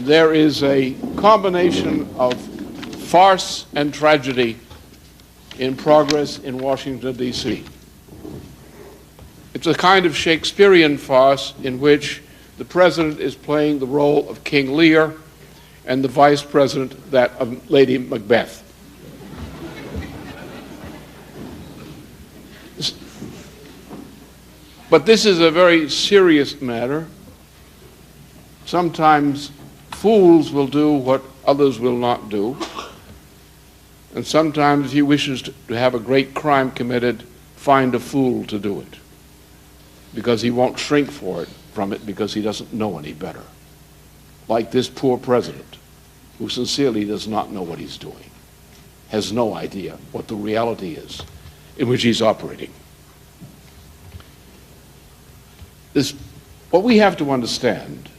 there is a combination of farce and tragedy in progress in Washington, D.C. It's a kind of Shakespearean farce in which the president is playing the role of King Lear and the vice president that of Lady Macbeth. But this is a very serious matter. Sometimes fools will do what others will not do. And sometimes if he wishes to have a great crime committed, find a fool to do it. Because he won't shrink from it because he doesn't know any better. Like this poor president, who sincerely does not know what he's doing, has no idea what the reality is in which he's operating. What we have to understand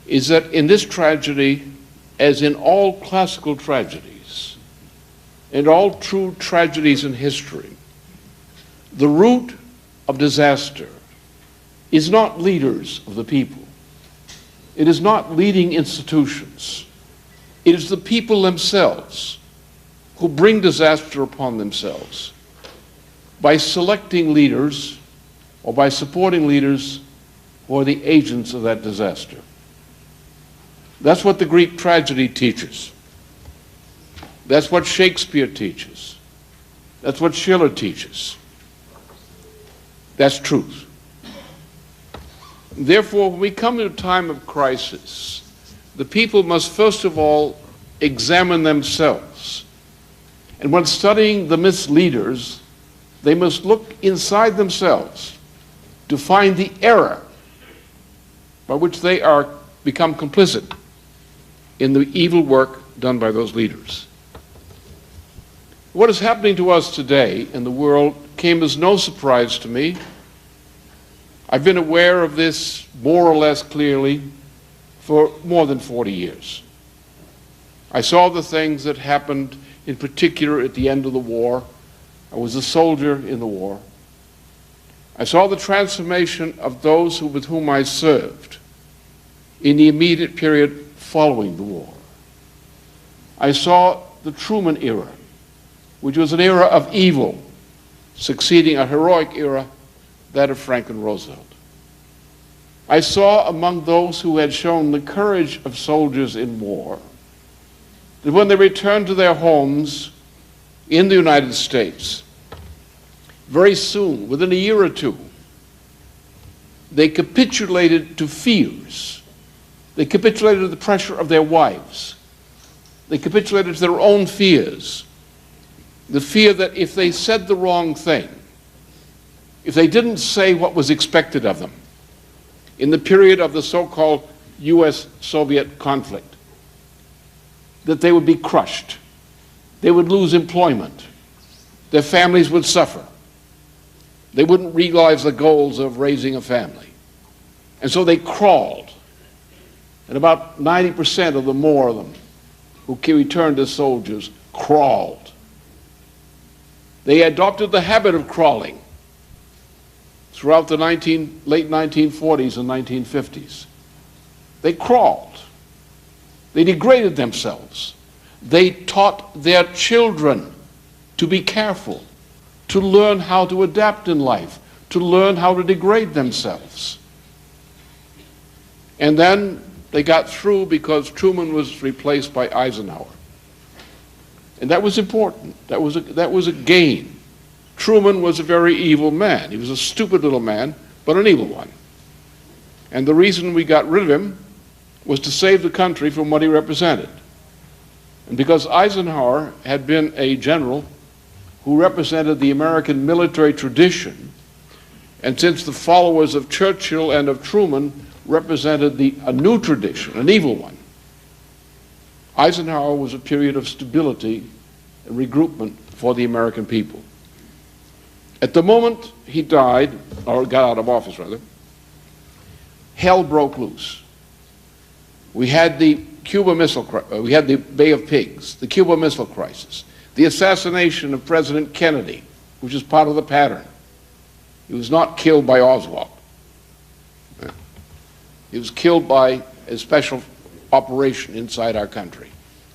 is that in this tragedy, as in all classical tragedies, and all true tragedies in history, the root of disaster is not leaders of the people. It is not leading institutions. It is the people themselves who bring disaster upon themselves by selecting leaders or by supporting leaders who are the agents of that disaster. That's what the Greek tragedy teaches. That's what Shakespeare teaches. That's what Schiller teaches. That's truth. Therefore, when we come to a time of crisis, the people must first of all examine themselves. And when studying the misleaders, they must look inside themselves to find the error by which they are become complicit in the evil work done by those leaders. What is happening to us today in the world came as no surprise to me. I've been aware of this more or less clearly for more than 40 years. I saw the things that happened in particular at the end of the war. I was a soldier in the war. I saw the transformation of those with whom I served in the immediate period following the war. I saw the Truman era, which was an era of evil, succeeding a heroic era, that of Franklin Roosevelt. I saw among those who had shown the courage of soldiers in war that when they returned to their homes in the United States, very soon, within a year or two, they capitulated to fears. They capitulated to the pressure of their wives. They capitulated to their own fears. The fear that if they said the wrong thing, if they didn't say what was expected of them in the period of the so-called US-Soviet conflict, that they would be crushed. They would lose employment. Their families would suffer. They wouldn't realize the goals of raising a family. And so they crawled. And about 90% of the more of them who returned as soldiers crawled. They adopted the habit of crawling throughout the late 1940s and 1950s. They crawled. They degraded themselves. They taught their children to be careful, to learn how to adapt in life, to learn how to degrade themselves. And then they got through because Truman was replaced by Eisenhower. And that was important. That was a gain. Truman was a very evil man. He was a stupid little man, but an evil one. And the reason we got rid of him was to save the country from what he represented. And because Eisenhower had been a general who represented the American military tradition, and since the followers of Churchill and of Truman represented a new tradition, an evil one, Eisenhower was a period of stability and regroupment for the American people. At the moment he died, or got out of office rather, hell broke loose. We had the we had the Bay of Pigs, the Cuba Missile Crisis, the assassination of President Kennedy, which is part of the pattern. He was not killed by Oswald. He was killed by a special operation inside our country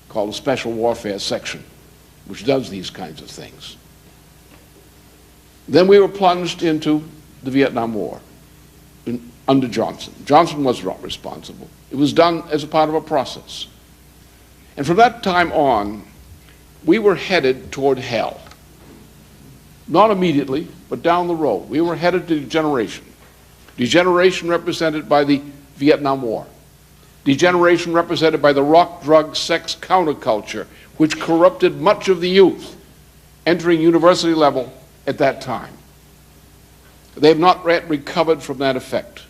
called a Special Warfare Section, which does these kinds of things. Then we were plunged into the Vietnam War under Johnson. Johnson was not responsible. It was done as a part of a process. And from that time on, we were headed toward hell. Not immediately, but down the road. We were headed to degeneration. Degeneration represented by the Vietnam War. Degeneration represented by the rock, drug, sex counterculture, which corrupted much of the youth entering university level at that time. They have not yet recovered from that effect.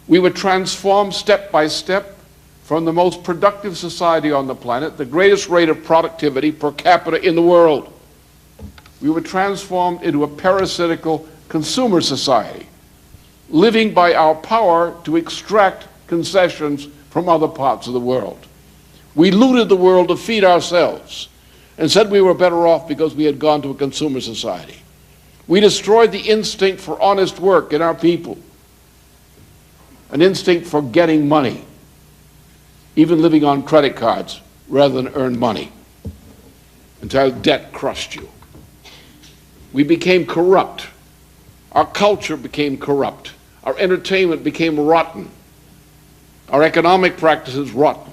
We were transformed step by step from the most productive society on the planet, the greatest rate of productivity per capita in the world. We were transformed into a parasitical consumer society, living by our power to extract concessions from other parts of the world. We looted the world to feed ourselves and said we were better off because we had gone to a consumer society. We destroyed the instinct for honest work in our people, an instinct for getting money, even living on credit cards rather than earn money, until debt crushed you. We became corrupt. Our culture became corrupt. Our entertainment became rotten. Our economic practices rotten.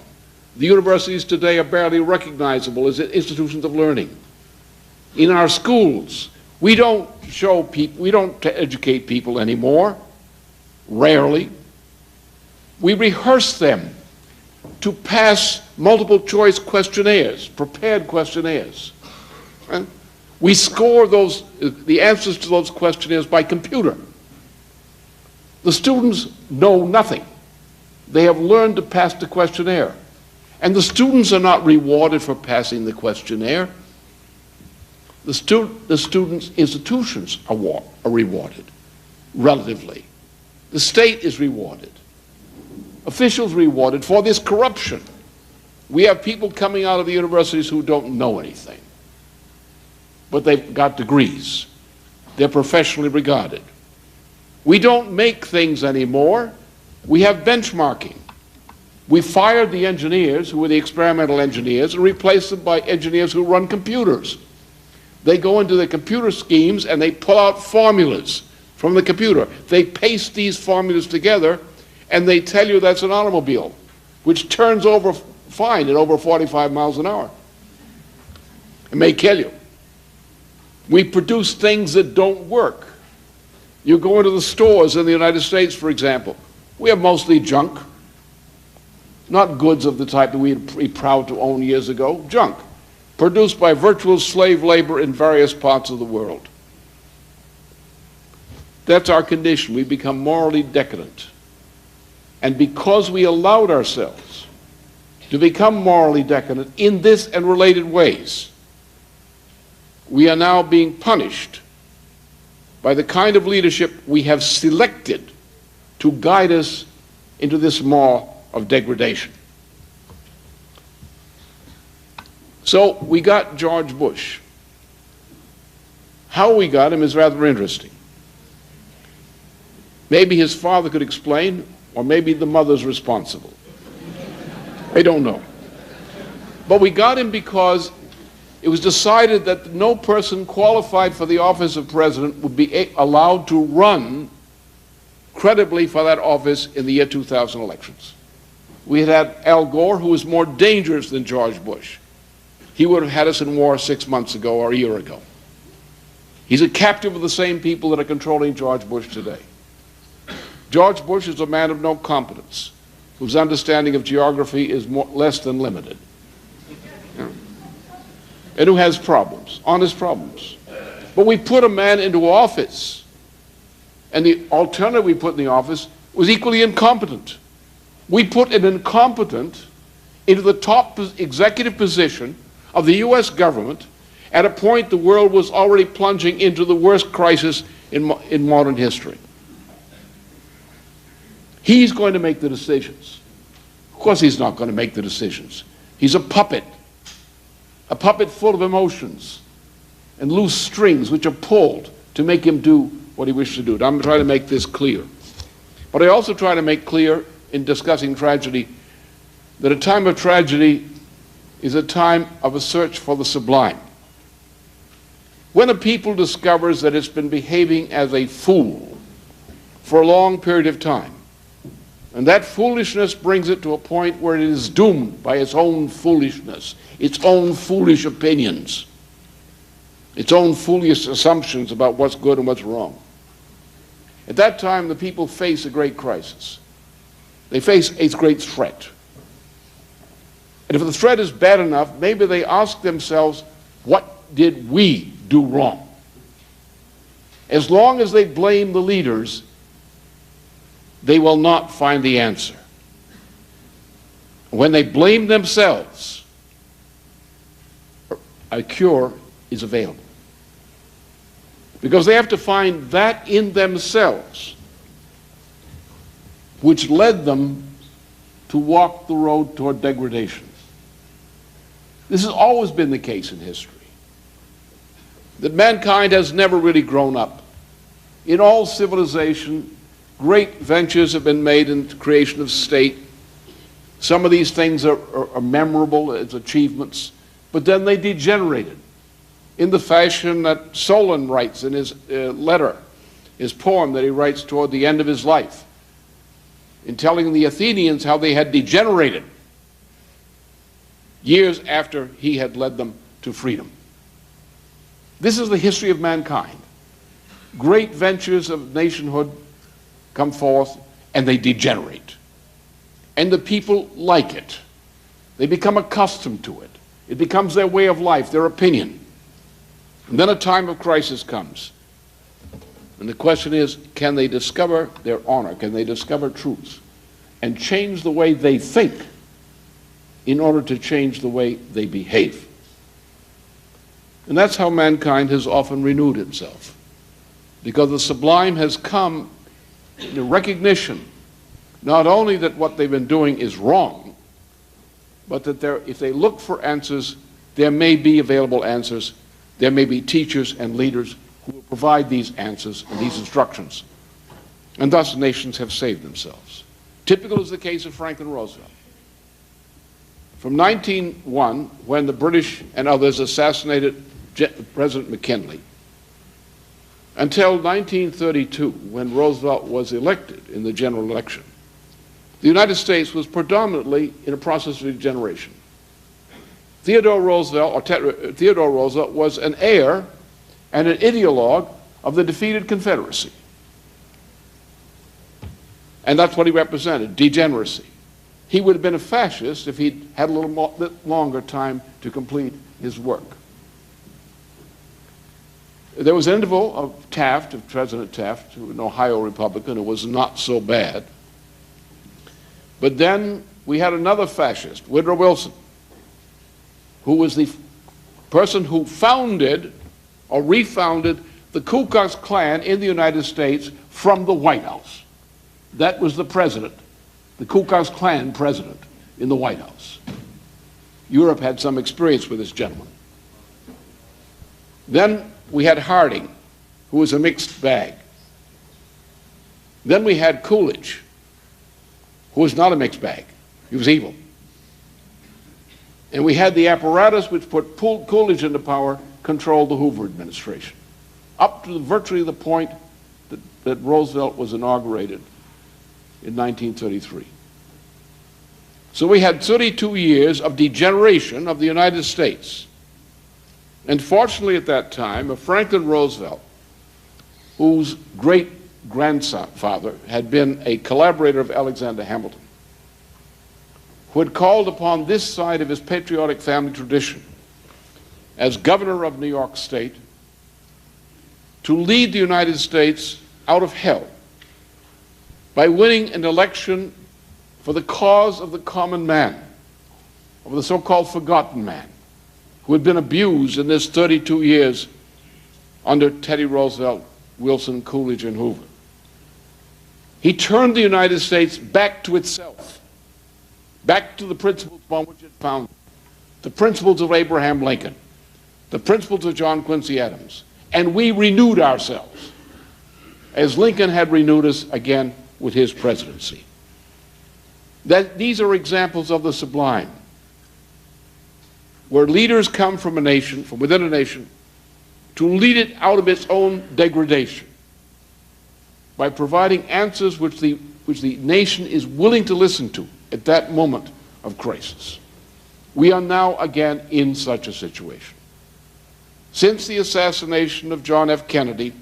The universities today are barely recognizable as institutions of learning. In our schools, we don't educate people anymore, rarely. We rehearse them to pass multiple choice questionnaires, prepared questionnaires. And we score the answers to those questionnaires by computer. The students know nothing. They have learned to pass the questionnaire. And the students are not rewarded for passing the questionnaire. The students' institutions are rewarded, relatively. The state is rewarded. Officials rewarded for this corruption. We have people coming out of the universities who don't know anything, but they've got degrees. They're professionally regarded. We don't make things anymore. We have benchmarking. We fired the engineers who were the experimental engineers and replaced them by engineers who run computers. They go into the computer schemes and they pull out formulas from the computer. They paste these formulas together and they tell you that's an automobile, which turns over fine at over 45 miles an hour. It may kill you. We produce things that don't work. You go into the stores in the United States, for example. We have mostly junk, not goods of the type that we'd be proud to own years ago, junk, produced by virtual slave labor in various parts of the world. That's our condition. We become morally decadent. And because we allowed ourselves to become morally decadent in this and related ways, we are now being punished by the kind of leadership we have selected to guide us into this maw of degradation. So we got George Bush. How we got him is rather interesting. Maybe his father could explain, or maybe the mother's responsible. I don't know. But we got him because it was decided that no person qualified for the office of president would be allowed to run credibly for that office in the year 2000 elections. We had had Al Gore, who was more dangerous than George Bush. He would have had us in war 6 months ago or a year ago. He's a captive of the same people that are controlling George Bush today. George Bush is a man of no competence, whose understanding of geography is less than limited, and who has problems, honest problems. But we put a man into office, and the alternative we put in the office was equally incompetent. We put an incompetent into the top executive position of the U.S. government at a point the world was already plunging into the worst crisis in modern history. He's going to make the decisions. Of course he's not going to make the decisions. He's a puppet full of emotions and loose strings which are pulled to make him do what he wishes to do. I'm trying to make this clear. But I also try to make clear in discussing tragedy that a time of tragedy is a time of a search for the sublime. When a people discovers that it's been behaving as a fool for a long period of time, and that foolishness brings it to a point where it is doomed by its own foolishness, its own foolish opinions, its own foolish assumptions about what's good and what's wrong. At that time, the people face a great crisis. They face a great threat. And if the threat is bad enough, maybe they ask themselves, what did we do wrong? As long as they blame the leaders, they will not find the answer. When they blame themselves, a cure is available. Because they have to find that in themselves which led them to walk the road toward degradation. This has always been the case in history, that mankind has never really grown up. In all civilization, great ventures have been made in the creation of state. Some of these things are memorable as achievements, but then they degenerated in the fashion that Solon writes in his letter, his poem that he writes toward the end of his life, in telling the Athenians how they had degenerated years after he had led them to freedom. This is the history of mankind. Great ventures of nationhood come forth and they degenerate. And the people like it. They become accustomed to it. It becomes their way of life, their opinion. And then a time of crisis comes. And the question is, can they discover their honor? Can they discover truth and change the way they think in order to change the way they behave? And that's how mankind has often renewed itself. Because the sublime has come in the recognition not only that what they've been doing is wrong, but that if they look for answers, there may be available answers. There may be teachers and leaders who will provide these answers and these instructions. And thus nations have saved themselves. Typical is the case of Franklin Roosevelt. From 1901, when the British and others assassinated President McKinley, until 1932, when Roosevelt was elected in the general election, the United States was predominantly in a process of degeneration. Theodore Roosevelt was an heir and an ideologue of the defeated Confederacy. And that's what he represented, degeneracy. He would have been a fascist if he'd had a little bit longer time to complete his work. There was an interval of Taft, of President Taft, an Ohio Republican, who was not so bad. But then we had another fascist, Woodrow Wilson, who was the person who founded or refounded the Ku Klux Klan in the United States from the White House. That was the president, the Ku Klux Klan president in the White House. Europe had some experience with this gentleman. Then we had Harding, who was a mixed bag. Then we had Coolidge, who was not a mixed bag. He was evil. And we had the apparatus which put Coolidge into power, controlled the Hoover administration, up to virtually the point that Roosevelt was inaugurated in 1933. So we had 32 years of degeneration of the United States. And fortunately at that time, Franklin Roosevelt, whose great-grandfather had been a collaborator of Alexander Hamilton, who had called upon this side of his patriotic family tradition as governor of New York State to lead the United States out of hell by winning an election for the cause of the common man, of the so-called forgotten man, who had been abused in this 32 years under Teddy Roosevelt, Wilson, Coolidge, and Hoover. He turned the United States back to itself, back to the principles upon which it founded, the principles of Abraham Lincoln, the principles of John Quincy Adams, and we renewed ourselves, as Lincoln had renewed us again with his presidency. That these are examples of the sublime, where leaders come from a nation, from within a nation, to lead it out of its own degradation by providing answers which the nation is willing to listen to at that moment of crisis. We are now again in such a situation. Since the assassination of John F. Kennedy,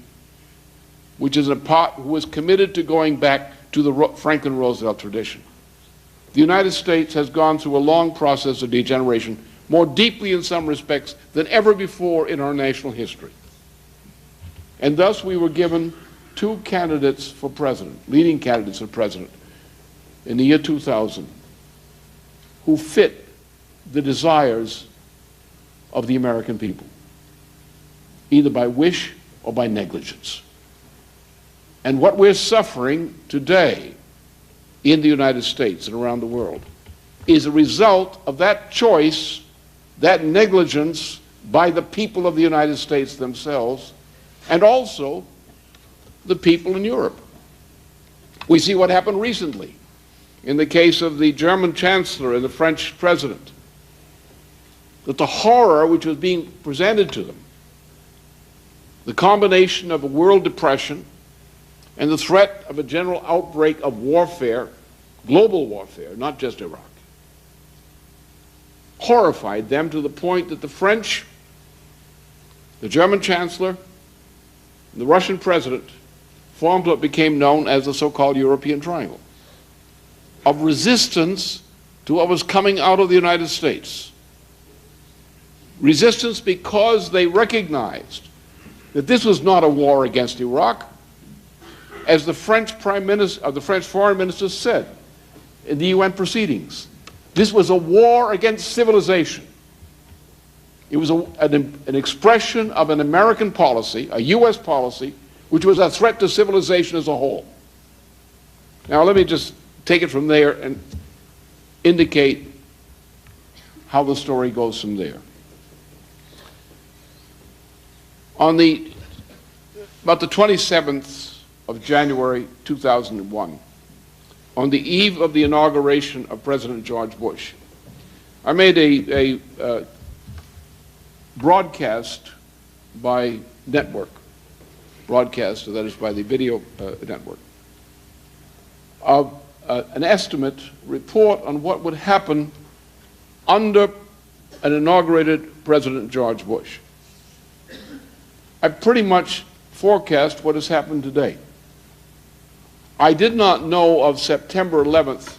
which is who was committed to going back to the Franklin Roosevelt tradition, the United States has gone through a long process of degeneration, more deeply in some respects than ever before in our national history. And thus we were given two candidates for president, leading candidates for president, in the year 2000, who fit the desires of the American people, either by wish or by negligence. And what we're suffering today in the United States and around the world is a result of that choice, that negligence by the people of the United States themselves, and also the people in Europe. We see what happened recently in the case of the German Chancellor and the French President, that the horror which was being presented to them, the combination of a world depression and the threat of a general outbreak of warfare, global warfare, not just Iraq, horrified them to the point that the French, the German Chancellor, and the Russian President formed what became known as the so-called European Triangle of resistance to what was coming out of the United States. Resistance because they recognized that this was not a war against Iraq, as the French Prime Minister, the French Foreign Minister said in the UN proceedings. This was a war against civilization. It was an expression of an American policy, a US policy, which was a threat to civilization as a whole. Now let me just take it from there and indicate how the story goes from there. On about the 27th of January 2001, on the eve of the inauguration of President George Bush, I made a broadcast by network, broadcast, that is by the video network, of an estimate report on what would happen under an inaugurated President George Bush. I pretty much forecast what has happened today. I did not know of September 11th,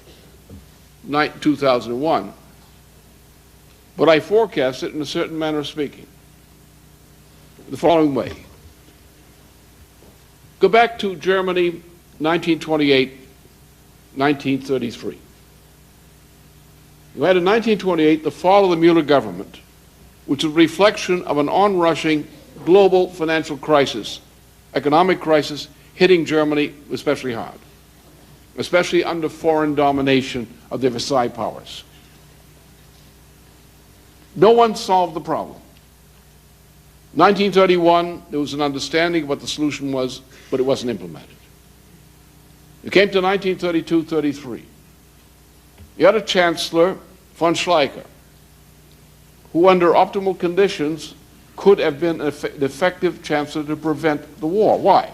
2001, but I forecast it in a certain manner of speaking, the following way. Go back to Germany, 1928, 1933. You had in 1928 the fall of the Mueller government, which is a reflection of an onrushing global financial crisis, economic crisis, hitting Germany especially hard, especially under foreign domination of the Versailles powers. No one solved the problem. 1931, there was an understanding of what the solution was, but it wasn't implemented. You came to 1932-33. You had a chancellor, von Schleicher, who under optimal conditions could have been an effective chancellor to prevent the war. Why?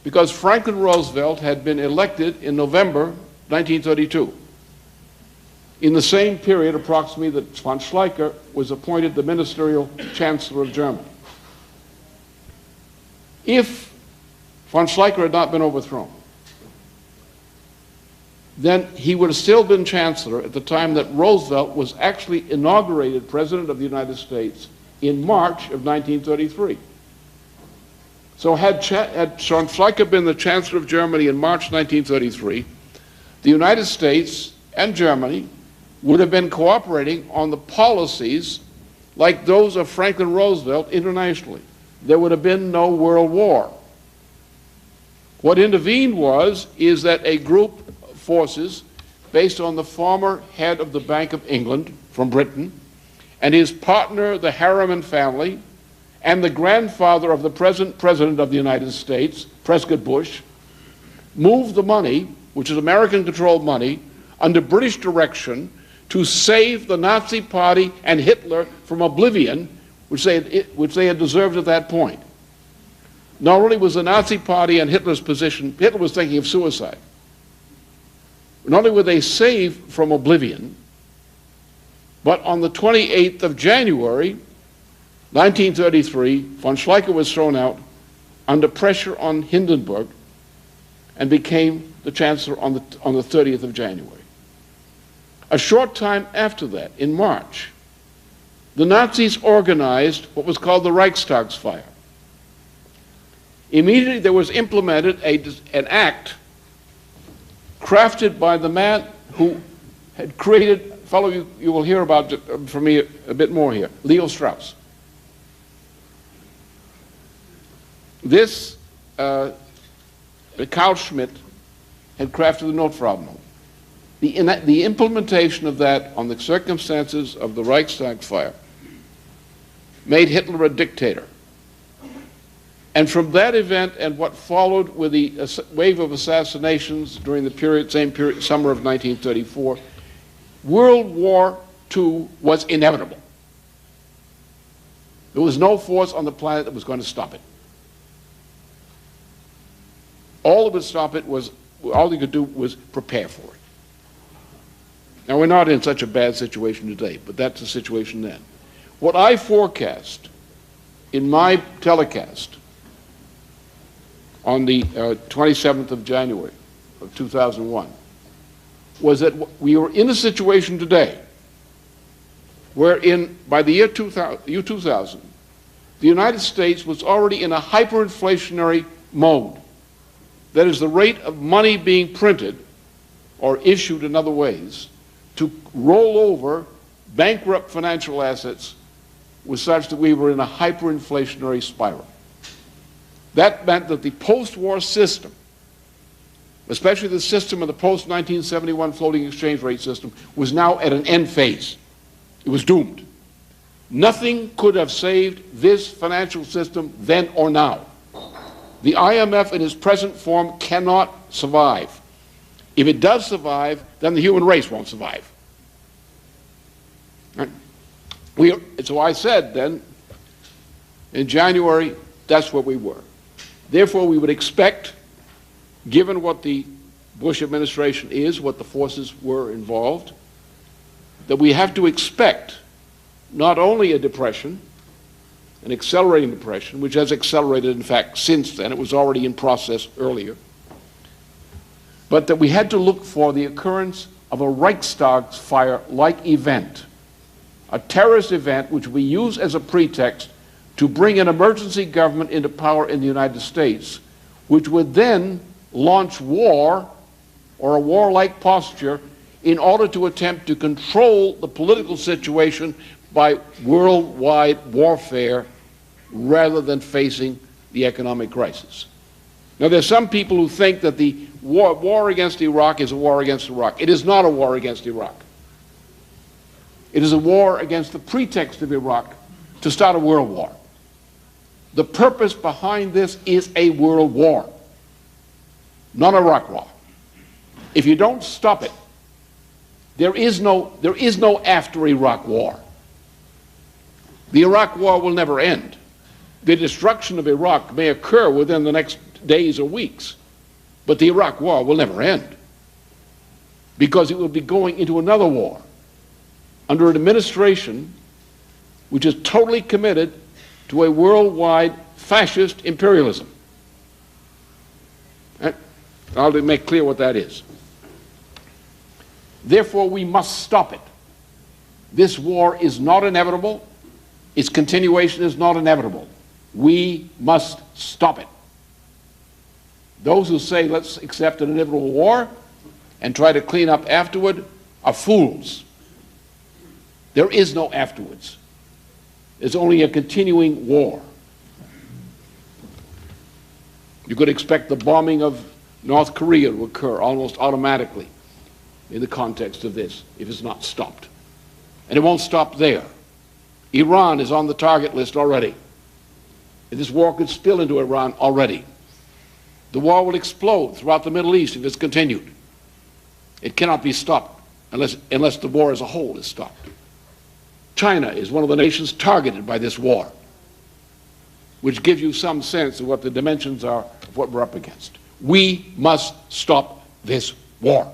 Because Franklin Roosevelt had been elected in November 1932. In the same period, approximately, that von Schleicher was appointed the ministerial chancellor of Germany. If von Schleicher had not been overthrown, then he would have still been chancellor at the time that Roosevelt was actually inaugurated president of the United States in March of 1933. So had von Schleicher been the chancellor of Germany in March 1933, the United States and Germany would have been cooperating on the policies like those of Franklin Roosevelt internationally. There would have been no world war. What intervened is that a group of forces based on the former head of the Bank of England from Britain and his partner, the Harriman family, and the grandfather of the present President of the United States, Prescott Bush, moved the money, which is American-controlled money, under British direction to save the Nazi Party and Hitler from oblivion, which they had deserved at that point. Not only was the Nazi Party and Hitler's position, Hitler was thinking of suicide. Not only were they saved from oblivion, but on the 28th of January, 1933, von Schleicher was thrown out under pressure on Hindenburg and became the Chancellor on the 30th of January. A short time after that, in March, the Nazis organized what was called the Reichstagsfire. Immediately there was implemented an act crafted by the man who had created, fellow you will hear about from me a bit more here, Leo Strauss. This, Carl Schmitt had crafted the Notfrauennote. The implementation of that on the circumstances of the Reichstag fire made Hitler a dictator. And from that event and what followed with the wave of assassinations during the same period, summer of 1934, World War II was inevitable. There was no force on the planet that was going to stop it. All that would stop it was, all you could do was prepare for it. Now, we're not in such a bad situation today, but that's the situation then. What I forecast in my telecast on the 27th of January of 2001 was that we were in a situation today wherein by the year 2000, the United States was already in a hyperinflationary mode. That is, the rate of money being printed or issued in other ways to roll over bankrupt financial assets was such that we were in a hyperinflationary spiral. That meant that the post-war system, especially the system of the post-1971 floating exchange rate system, was now at an end phase. It was doomed. Nothing could have saved this financial system then or now. The IMF in its present form cannot survive. If it does survive, then the human race won't survive. So I said then, in January, that's where we were. Therefore, we would expect, given what the Bush administration is, what the forces were involved, that we have to expect not only a depression, an accelerating depression, which has accelerated, in fact, since then. It was already in process earlier. But that we had to look for the occurrence of a Reichstagsfire-like event, a terrorist event which we use as a pretext to bring an emergency government into power in the United States, which would then launch war or a warlike posture in order to attempt to control the political situation by worldwide warfare rather than facing the economic crisis. Now, there's some people who think that the war against Iraq is a war against Iraq. It is not a war against Iraq. It is a war against the pretext of Iraq to start a world war. The purpose behind this is a world war, not a Iraq war. If you don't stop it, there is no after Iraq war. The Iraq war will never end. The destruction of Iraq may occur within the next days or weeks, but the Iraq war will never end because it will be going into another war under an administration which is totally committed to a worldwide fascist imperialism. And I'll make clear what that is. Therefore, we must stop it. This war is not inevitable. Its continuation is not inevitable. We must stop it. Those who say let's accept an inevitable war and try to clean up afterward are fools. There is no afterwards. There's only a continuing war. You could expect the bombing of North Korea to occur almost automatically in the context of this if it's not stopped. And it won't stop there. Iran is on the target list already. And this war could spill into Iran already. The war will explode throughout the Middle East if it's continued. It cannot be stopped unless the war as a whole is stopped. China is one of the nations targeted by this war, which gives you some sense of what the dimensions are of what we're up against. We must stop this war.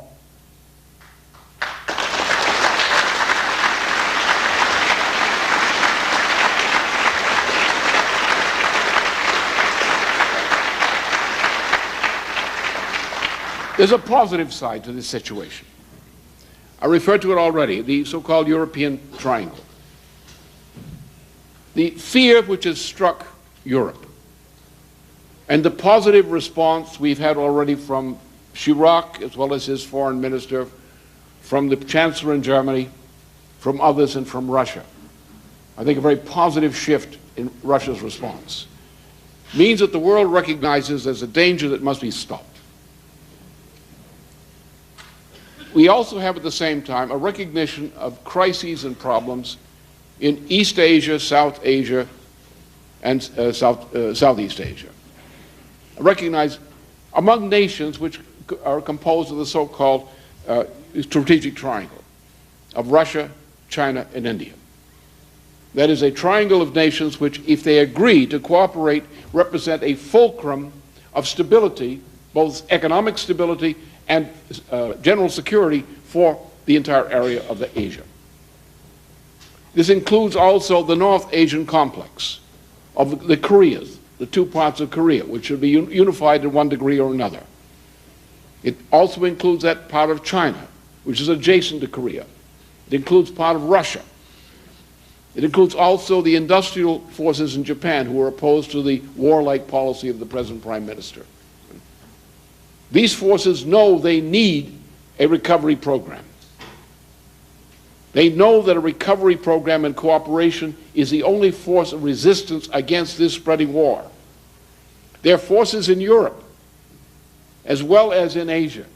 There's a positive side to this situation. I referred to it already, the so-called European triangle. The fear which has struck Europe and the positive response we've had already from Chirac, as well as his foreign minister, from the chancellor in Germany, from others, and from Russia. I think a very positive shift in Russia's response means that the world recognizes there's a danger that must be stopped. We also have at the same time a recognition of crises and problems in East Asia, South Asia, and Southeast Asia. I recognize among nations which are composed of the so-called strategic triangle of Russia, China, and India. That is a triangle of nations which, if they agree to cooperate, represent a fulcrum of stability, both economic stability and general security for the entire area of Asia. This includes also the North Asian complex of the Koreas, the two parts of Korea, which should be unified to one degree or another. It also includes that part of China, which is adjacent to Korea. It includes part of Russia. It includes also the industrial forces in Japan who are opposed to the warlike policy of the present Prime Minister. These forces know they need a recovery program. They know that a recovery program and cooperation is the only force of resistance against this spreading war. There are forces in Europe, as well as in Asia,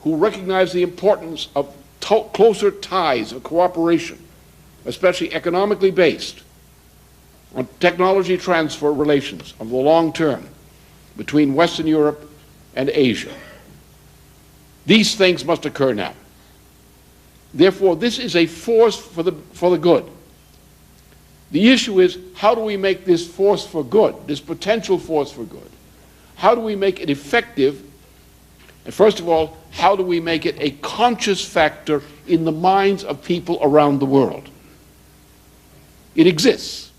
who recognize the importance of closer ties of cooperation, especially economically based, on technology transfer relations of the long term between Western Europe and Asia. These things must occur now. Therefore, this is a force for the good. The issue is, how do we make this force for good, this potential force for good? How do we make it effective? And first of all, how do we make it a conscious factor in the minds of people around the world? It exists.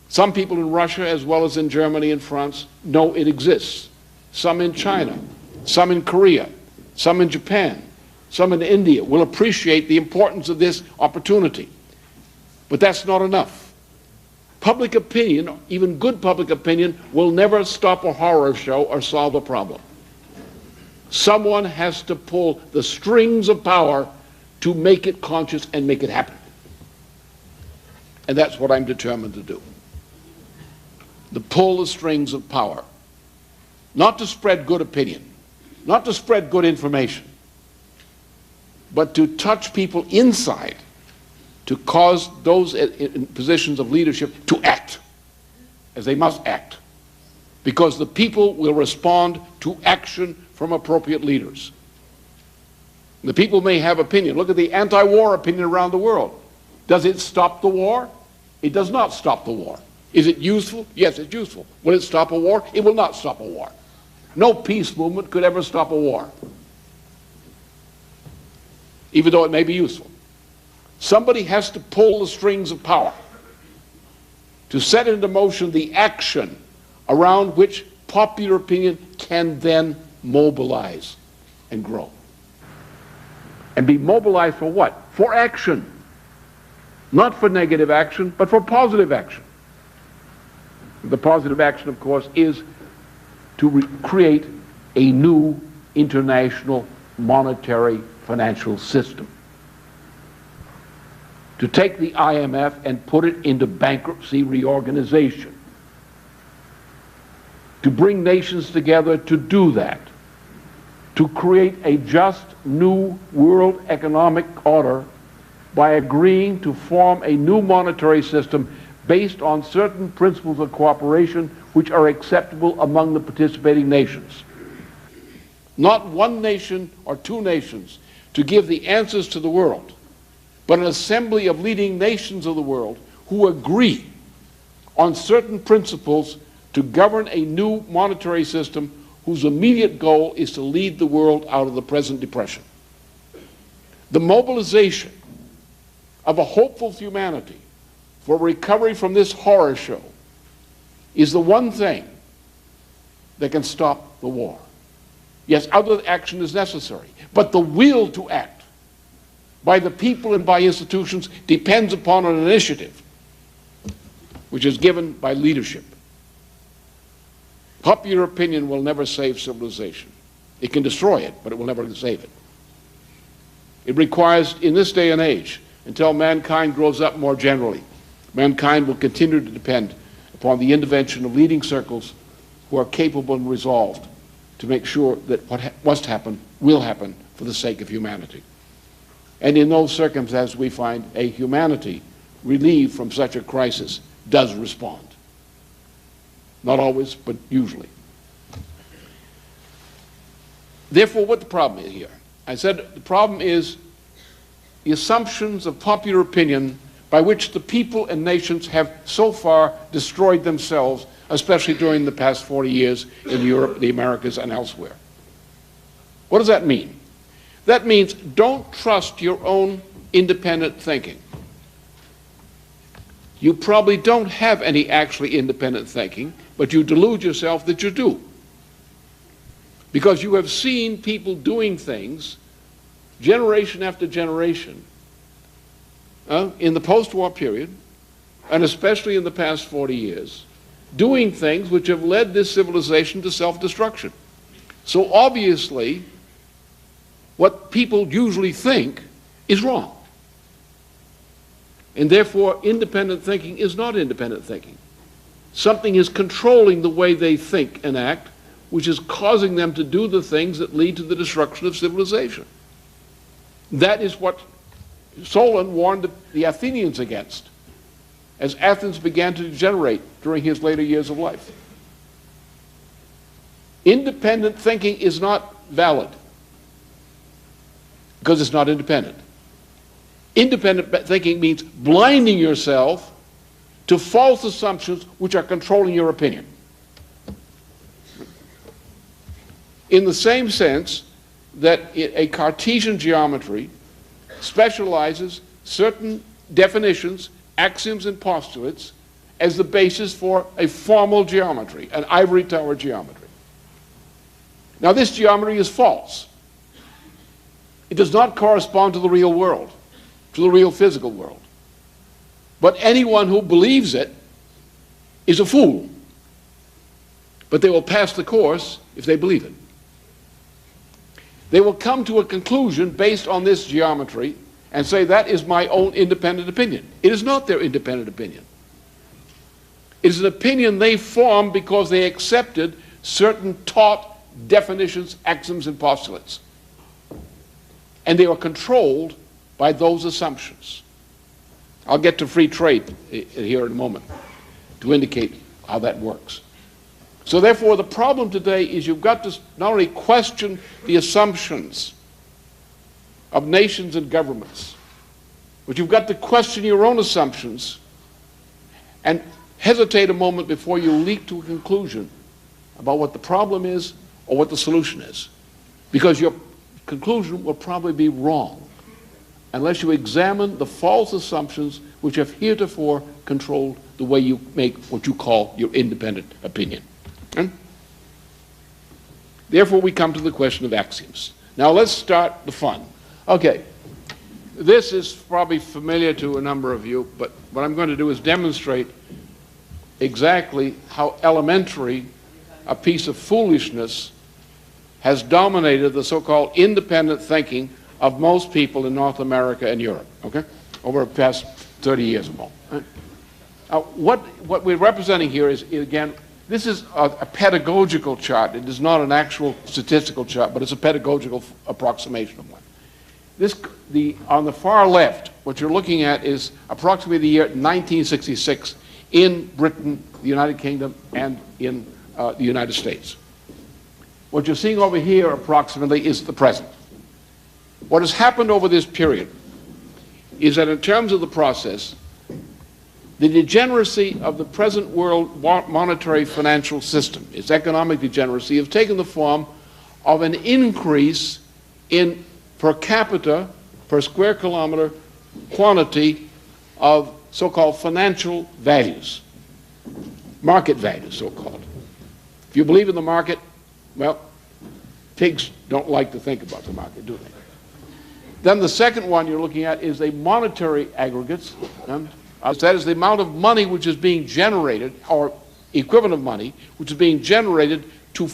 Some people in Russia, as well as in Germany and France, know it exists. Some in China, some in Korea, some in Japan, some in India will appreciate the importance of this opportunity. But that's not enough. Public opinion, even good public opinion, will never stop a horror show or solve a problem. Someone has to pull the strings of power to make it conscious and make it happen. And that's what I'm determined to do. To pull the strings of power. Not to spread good opinion, not to spread good information, but to touch people inside, to cause those in positions of leadership to act, as they must act, because the people will respond to action from appropriate leaders. The people may have opinion. Look at the anti-war opinion around the world. Does it stop the war? It does not stop the war. Is it useful? Yes, it's useful. Will it stop a war? It will not stop a war. No peace movement could ever stop a war, even though it may be useful. Somebody has to pull the strings of power to set into motion the action around which popular opinion can then mobilize and grow. And be mobilized for what? For action. Not for negative action, but for positive action. The positive action, of course, is to create a new international monetary financial system. To take the IMF and put it into bankruptcy reorganization. To bring nations together to do that. To create a just new world economic order by agreeing to form a new monetary system based on certain principles of cooperation which are acceptable among the participating nations. Not one nation or two nations, to give the answers to the world, but an assembly of leading nations of the world who agree on certain principles to govern a new monetary system whose immediate goal is to lead the world out of the present depression. The mobilization of a hopeful humanity for recovery from this horror show is the one thing that can stop the war. Yes, other action is necessary, but the will to act by the people and by institutions depends upon an initiative which is given by leadership. Popular opinion will never save civilization. It can destroy it, but it will never save it. It requires, in this day and age, until mankind grows up more generally, mankind will continue to depend upon the intervention of leading circles who are capable and resolved to make sure that what must happen will happen for the sake of humanity. And in those circumstances, we find a humanity relieved from such a crisis does respond. Not always, but usually. Therefore, what the problem is here? I said the problem is the assumptions of popular opinion by which the people and nations have so far destroyed themselves, especially during the past 40 years in Europe, the Americas, and elsewhere. What does that mean? That means don't trust your own independent thinking. You probably don't have any actually independent thinking, but you delude yourself that you do. Because you have seen people doing things generation after generation in the post-war period, and especially in the past 40 years, doing things which have led this civilization to self-destruction. So obviously, what people usually think is wrong. And therefore, independent thinking is not independent thinking. Something is controlling the way they think and act, which is causing them to do the things that lead to the destruction of civilization. That is what Solon warned the Athenians against as Athens began to degenerate during his later years of life. Independent thinking is not valid because it's not independent. Independent thinking means blinding yourself to false assumptions which are controlling your opinion. In the same sense that a Cartesian geometry specializes certain definitions, axioms, and postulates as the basis for a formal geometry, an ivory tower geometry. Now, this geometry is false. It does not correspond to the real world, to the real physical world. But anyone who believes it is a fool. But they will pass the course if they believe it. They will come to a conclusion based on this geometry and say, that is my own independent opinion. It is not their independent opinion. It is an opinion they formed because they accepted certain taught definitions, axioms, and postulates. And they were controlled by those assumptions. I'll get to free trade here in a moment to indicate how that works. So therefore, the problem today is you've got to not only question the assumptions of nations and governments, but you've got to question your own assumptions and hesitate a moment before you leap to a conclusion about what the problem is or what the solution is. Because your conclusion will probably be wrong unless you examine the false assumptions which have heretofore controlled the way you make what you call your independent opinion. Therefore, we come to the question of axioms. Now, let's start the fun. Okay, this is probably familiar to a number of you, but what I'm going to do is demonstrate exactly how elementary a piece of foolishness has dominated the so-called independent thinking of most people in North America and Europe, okay, over the past 30 years or more. Right? Now, what we're representing here is, again, this is a pedagogical chart. It is not an actual statistical chart, but it's a pedagogical approximation of one. On the far left, what you're looking at is approximately the year 1966 in Britain, the United Kingdom, and in the United States. What you're seeing over here approximately is the present. What has happened over this period is that in terms of the process, the degeneracy of the present world monetary financial system, its economic degeneracy, has taken the form of an increase in per capita, per square kilometer quantity of so-called financial values, market values, so-called. If you believe in the market, well, pigs don't like to think about the market, do they? Then the second one you're looking at is the monetary aggregates. That is the amount of money which is being generated, or equivalent of money, which is being generated to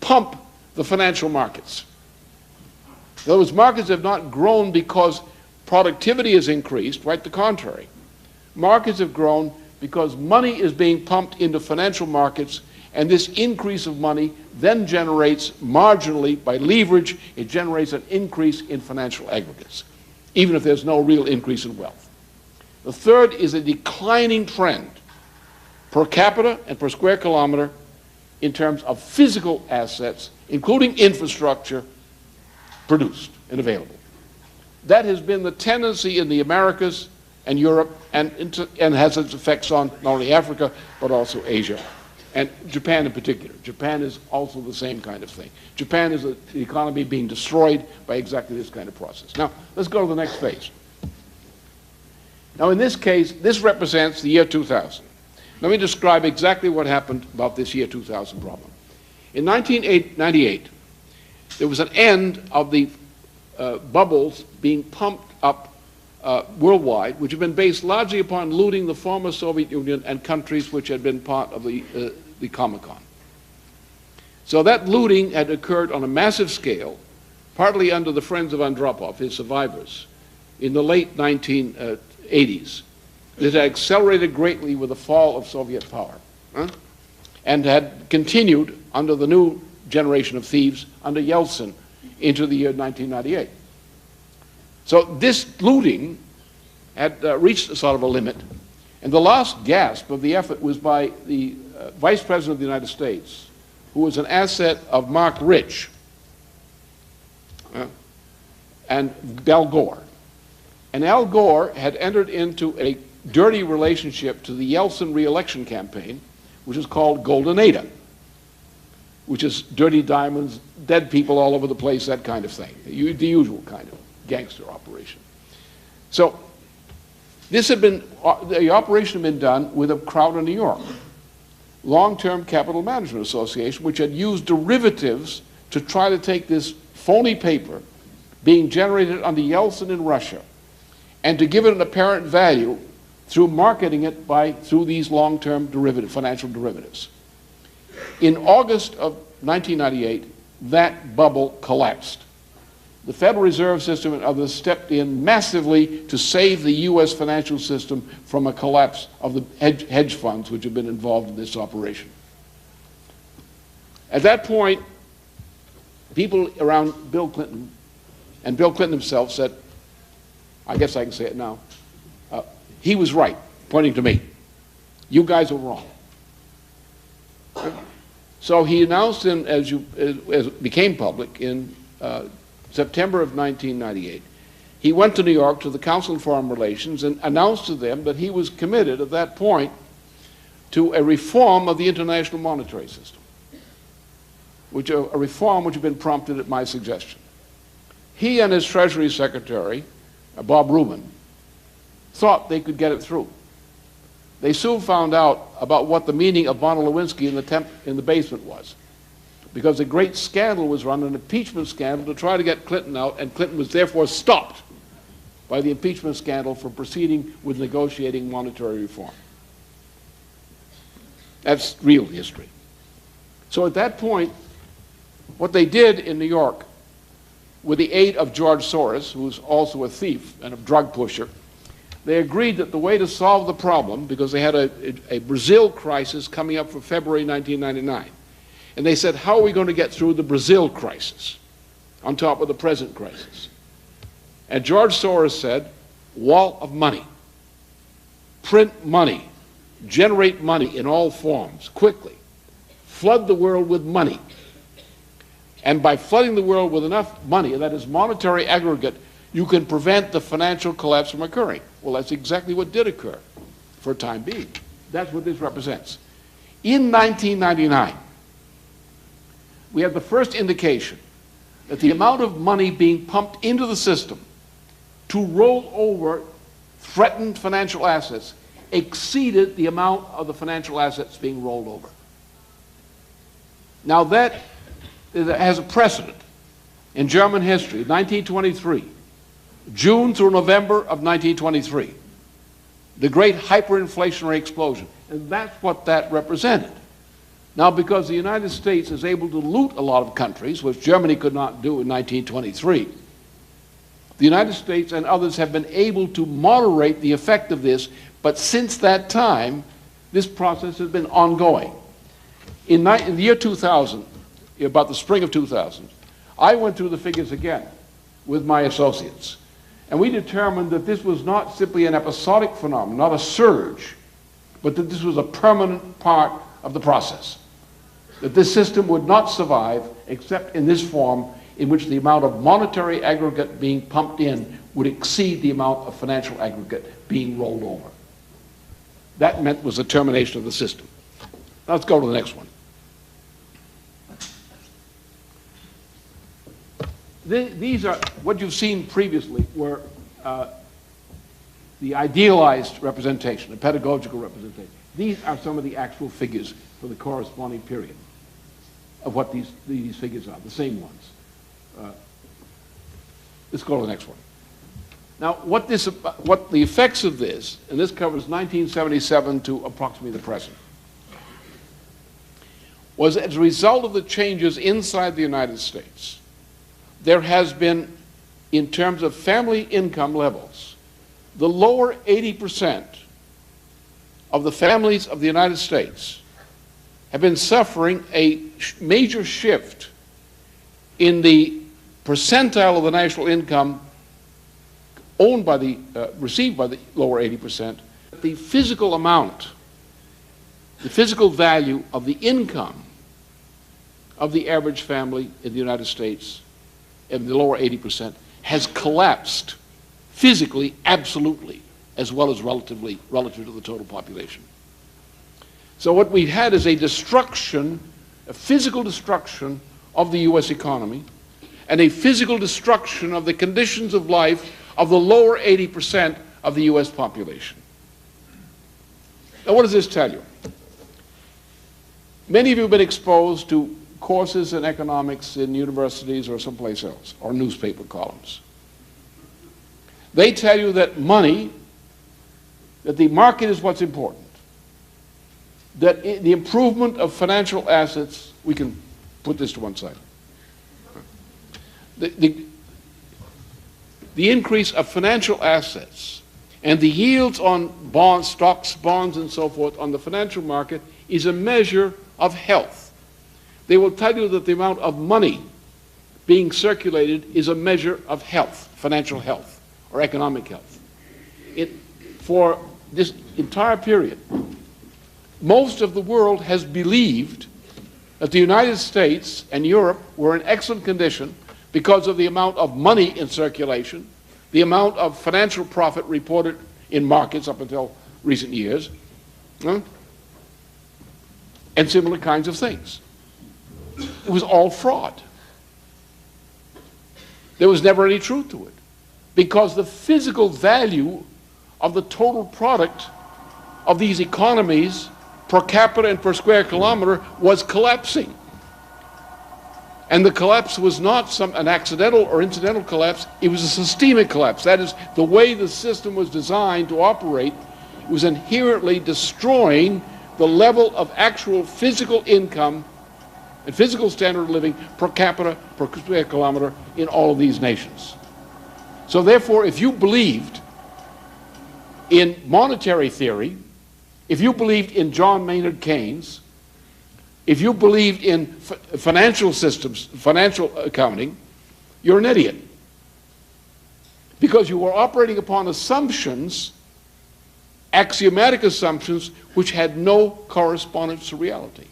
pump the financial markets. Those markets have not grown because productivity has increased, right the contrary. Markets have grown because money is being pumped into financial markets, and this increase of money then generates marginally, by leverage, it generates an increase in financial aggregates, even if there's no real increase in wealth. The third is a declining trend per capita and per square kilometer in terms of physical assets, including infrastructure, produced and available. That has been the tendency in the Americas and Europe, and has its effects on not only Africa, but also Asia, and Japan in particular. Japan is also the same kind of thing. Japan is the economy being destroyed by exactly this kind of process. Now, let's go to the next phase. Now, in this case, this represents the year 2000. Let me describe exactly what happened about this year 2000 problem. In 1998, there was an end of the bubbles being pumped up worldwide, which have been based largely upon looting the former Soviet Union and countries which had been part of the Comecon. So that looting had occurred on a massive scale, partly under the Friends of Andropov, his survivors, in the late 1980s. It had accelerated greatly with the fall of Soviet power, and had continued under the new generation of thieves under Yeltsin into the year 1998. So this looting had reached a sort of a limit, and the last gasp of the effort was by the Vice President of the United States, who was an asset of Mark Rich and Al Gore. And Al Gore had entered into a dirty relationship to the Yeltsin re-election campaign, which is called Golden Ada, which is dirty diamonds, dead people all over the place, that kind of thing, the usual kind of gangster operation. So this had been, the operation had been done with a crowd in New York, Long-Term Capital Management Association, which had used derivatives to try to take this phony paper being generated under Yeltsin in Russia and to give it an apparent value through marketing it through these long-term financial derivatives. In August of 1998, that bubble collapsed. The Federal Reserve System and others stepped in massively to save the U.S. financial system from a collapse of the hedge funds which have been involved in this operation. At that point, people around Bill Clinton, and Bill Clinton himself said, I guess I can say it now, he was right, pointing to me. You guys were wrong. So he announced, as it became public, in September of 1998, he went to New York to the Council on Foreign Relations and announced to them that he was committed at that point to a reform of the international monetary system, a reform which had been prompted at my suggestion. He and his Treasury Secretary, Bob Rubin, thought they could get it through. They soon found out about what the meaning of Monica Lewinsky in the basement was, because a great scandal was run, an impeachment scandal, to try to get Clinton out, and Clinton was therefore stopped by the impeachment scandal from proceeding with negotiating monetary reform. That's real history. So at that point, what they did in New York, with the aid of George Soros, who was also a thief and a drug pusher, they agreed that the way to solve the problem, because they had a Brazil crisis coming up for February 1999, and they said, how are we going to get through the Brazil crisis on top of the present crisis? And George Soros said, wall of money. Print money. Generate money in all forms, quickly. Flood the world with money. And by flooding the world with enough money, that is monetary aggregate, you can prevent the financial collapse from occurring. Well, that's exactly what did occur for a time being. That's what this represents. In 1999, we have the first indication that the amount of money being pumped into the system to roll over threatened financial assets exceeded the amount of the financial assets being rolled over. Now that has a precedent in German history. 1923, June through November of 1923, the great hyperinflationary explosion. And that's what that represented. Now, because the United States is able to loot a lot of countries, which Germany could not do in 1923, the United States and others have been able to moderate the effect of this, but since that time, this process has been ongoing. In the year 2000, about the spring of 2000, I went through the figures again with my associates, and we determined that this was not simply an episodic phenomenon, not a surge, but that this was a permanent part of the process. That this system would not survive except in this form, in which the amount of monetary aggregate being pumped in would exceed the amount of financial aggregate being rolled over. That meant was the termination of the system. Now let's go to the next one. These are, what you've seen previously were the idealized representation, the pedagogical representation. These are some of the actual figures for the corresponding period of what these figures are, the same ones. Let's go to the next one. Now, what the effects of this, and this covers 1977 to approximately the present, was as a result of the changes inside the United States, there has been, in terms of family income levels, the lower 80% of the families of the United States have been suffering a major shift in the percentile of the national income owned by the, received by the lower 80%, the physical amount, the physical value of the income of the average family in the United States, in the lower 80%, has collapsed physically, absolutely, as well as relative to the total population. So what we've had is a destruction, a physical destruction of the U.S. economy, and a physical destruction of the conditions of life of the lower 80% of the U.S. population. Now, what does this tell you? Many of you have been exposed to courses in economics in universities or someplace else, or newspaper columns. They tell you that money, that the market is what's important, that the improvement of financial assets, we can put this to one side. The increase of financial assets and the yields on bonds, stocks, bonds, and so forth on the financial market is a measure of health. They will tell you that the amount of money being circulated is a measure of health, financial health, or economic health. For this entire period, most of the world has believed that the United States and Europe were in excellent condition because of the amount of money in circulation, the amount of financial profit reported in markets up until recent years, and similar kinds of things. It was all fraud. There was never any truth to it, because the physical value of the total product of these economies per capita and per square kilometer was collapsing. And the collapse was not an accidental or incidental collapse, it was a systemic collapse. That is, the way the system was designed to operate was inherently destroying the level of actual physical income and physical standard of living per capita, per square kilometer in all of these nations. So therefore, if you believed in monetary theory, if you believed in John Maynard Keynes, if you believed in financial systems, financial accounting, you're an idiot. Because you were operating upon assumptions, axiomatic assumptions, which had no correspondence to reality.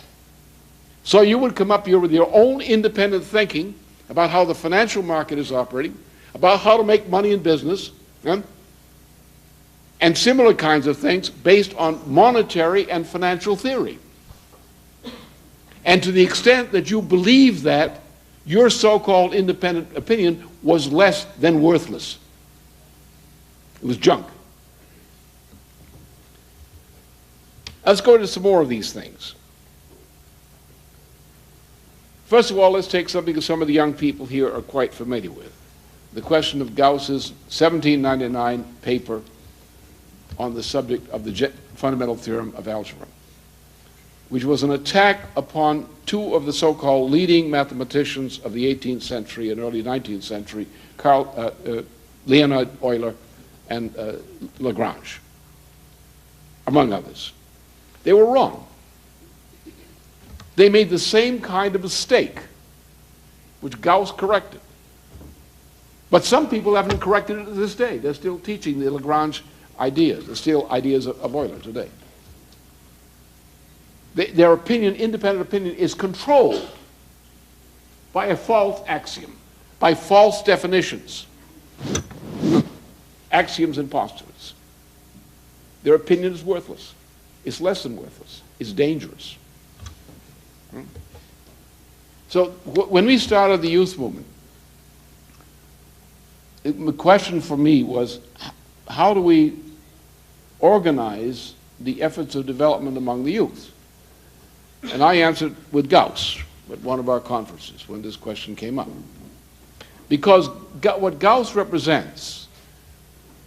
So you would come up here with your own independent thinking about how the financial market is operating, about how to make money in business, and similar kinds of things based on monetary and financial theory. And to the extent that you believe that, your so-called independent opinion was less than worthless. It was junk. Let's go into some more of these things. First of all, let's take something that some of the young people here are quite familiar with. The question of Gauss's 1799 paper on the subject of the fundamental theorem of algebra, which was an attack upon two of the so-called leading mathematicians of the 18th century and early 19th century, Leonhard Euler and LaRouche, among others. They were wrong. They made the same kind of mistake, which Gauss corrected. But some people haven't corrected it to this day. They're still teaching the Lagrange ideas. They're still ideas of Euler today. Their opinion, independent opinion, is controlled by a false axiom, by false definitions, axioms and postulates. Their opinion is worthless. It's less than worthless. It's dangerous. So when we started the youth movement, the question for me was, how do we organize the efforts of development among the youth? And I answered with Gauss at one of our conferences when this question came up. Because what Gauss represents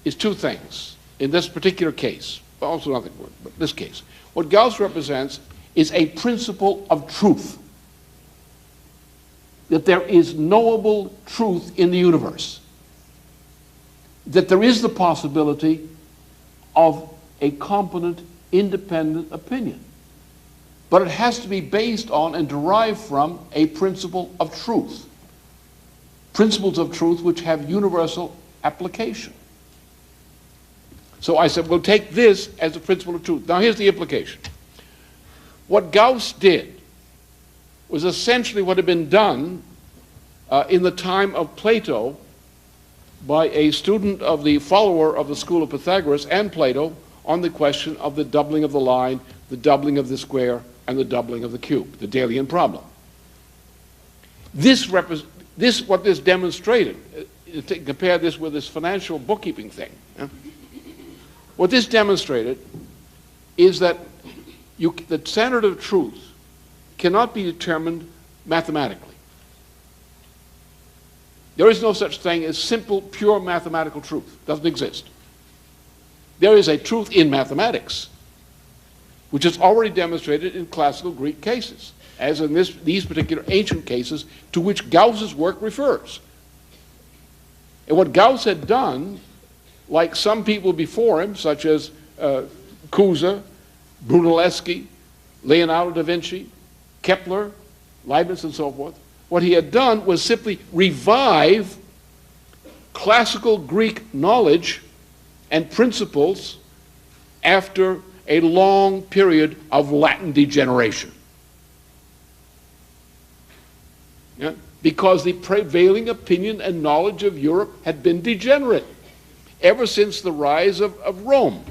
is two things in this particular case, also nothing more, but this case. What Gauss represents is a principle of truth. That there is knowable truth in the universe. That there is the possibility of a competent, independent opinion. But it has to be based on and derived from a principle of truth. Principles of truth which have universal application. So I said, we'll take this as a principle of truth. Now here's the implication. What Gauss did was essentially what had been done in the time of Plato by a student of the follower of the school of Pythagoras and Plato on the question of the doubling of the line, the doubling of the square, and the doubling of the cube, the Delian problem. What this demonstrated, to compare this with this financial bookkeeping thing, what this demonstrated is that the standard of truth cannot be determined mathematically. There is no such thing as simple, pure mathematical truth. It doesn't exist. There is a truth in mathematics, which is already demonstrated in classical Greek cases, as in these particular ancient cases to which Gauss's work refers. And what Gauss had done, like some people before him, such as Cusa, Brunelleschi, Leonardo da Vinci, Kepler, Leibniz, and so forth, what he had done was simply revive classical Greek knowledge and principles after a long period of Latin degeneration. Yeah? Because the prevailing opinion and knowledge of Europe had been degenerate ever since the rise of Rome,